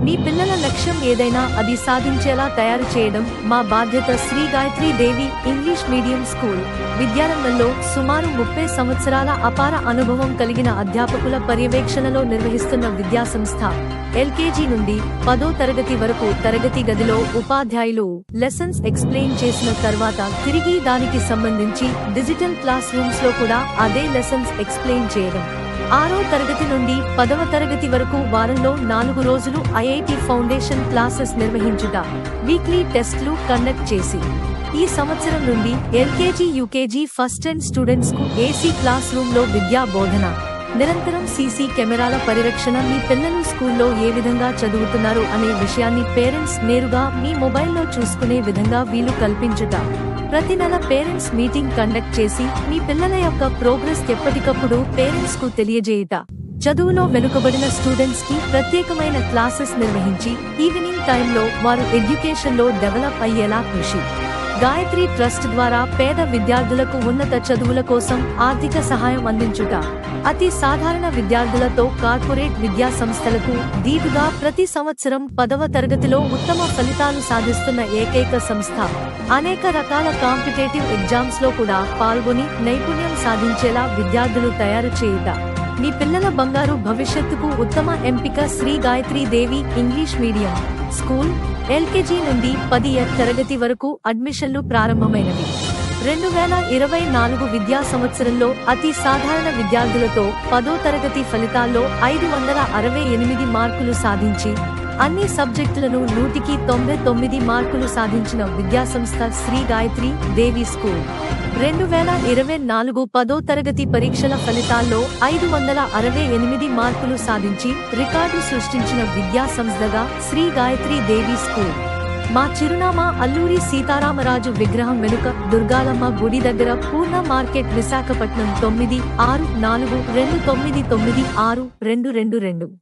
మీ పిల్లల లక్ష్యం ఏదైనా అది సాధించేలా తయారు చేయడం మా బాధ్యత. శ్రీ గాయత్రీ దేవి ఇంగ్లీష్ మీడియం స్కూల్ విద్యారంగంలో సుమారు 30 సంవత్సరాల అపార అనుభవం కలిగిన అధ్యాపకుల పర్యవేక్షణలో నిర్వహిస్తున్న విద్యాసంస్థ. ఎల్కేజీ నుండి 10వ తరగతి వరకు తరగతి గదిలో ఉపాధ్యాయులు లెసన్స్ ఎక్స్ప్లెయిన్ చేసిన తర్వాత తిరిగి దానికి సంబంధించి డిజిటల్ క్లాస్ రూమ్స్ లో కూడా అదే లెసన్స్ ఎక్స్ప్లెయిన్ చేయడం. 6వ తరగతి నుండి 10వ తరగతి వరకు వారంలో 4 రోజులు ఐఐటి ఫౌండేషన్ క్లాసెస్ నిర్వహించుట, వీక్లీ టెస్ట్లు కండక్ట్ చేసి, ఈ సంవత్సరం నుండి LKG UKG first and students కు ఏసీ క్లాస్ రూమ్ లో విద్యా బోధన, నిరంతరం సీసీ కెమెరాల పరిరక్షణ. మీ పిల్లలు స్కూల్లో ఏ విధంగా చదువుతున్నారు అనే విషయాన్ని పేరెంట్స్ నేరుగా మీ మొబైల్లో చూసుకునే విధంగా వీలు కల్పించుట, ప్రతి నెల పేరెంట్స్ మీటింగ్ కండక్ట్ చేసి మీ పిల్లల యొక్క ప్రోగ్రెస్ ఎప్పటికప్పుడు పేరెంట్స్ కు తెలియజేయుట, చదువులో వెనుకబడిన స్టూడెంట్స్ కి ప్రత్యేకమైన క్లాసెస్ నిర్వహించి ఈవినింగ్ టైంలో వారు ఎడ్యుకేషన్ లో డెవలప్ అయ్యేలా కృషి. గాయత్రి ట్రస్ట్ ద్వారా పేద విద్యార్థులకు ఉన్నత చదువుల కోసం ఆర్థిక సహాయం అందించుట, అతి సాధారణ విద్యార్థులతో కార్పొరేట్ విద్యా సంస్థలకు దీటుగా ప్రతి సంవత్సరం 10వ తరగతిలో ఉత్తమ ఫలితాలు సాధిస్తున్న ఏకైక సంస్థ. అనేక రకాల కాంపిటేటివ్ ఎగ్జామ్స్ లో కూడా పాల్గొని నైపుణ్యం సాధించేలా విద్యార్థులు తయారు చేయుట. మీ పిల్లల బంగారు భవిష్యత్తుకు ఉత్తమ ఎంపిక శ్రీ గాయత్రీ దేవి ఇంగ్లీష్ మీడియం స్కూల్. ఎల్కేజీ నుండి 10వ తరగతి వరకు అడ్మిషన్లు ప్రారంభమైనవి. 2024 విద్యా సంవత్సరంలో అతి సాధారణ విద్యార్థులతో 10వ తరగతి ఫలితాల్లో 568 మార్కులు సాధించి అన్ని సబ్జెక్టులను 100కి 99 మార్కులు సాధించిన విద్యాసంస్థ శ్రీ గాయత్రీ దేవి స్కూల్. 2024 10వ తరగతి పరీక్షల ఫలితాల్లో 568 మార్కులు సాధించి రికార్డు సృష్టించిన విద్యా సంస్థగా శ్రీ గాయత్రీ దేవి స్కూల్. మా చిరునామా అల్లూరి సీతారామరాజు విగ్రహం వెనుక, దుర్గాలమ్మ గుడి దగ్గర, పూర్ణ మార్కెట్, విశాఖపట్నం 964299962222.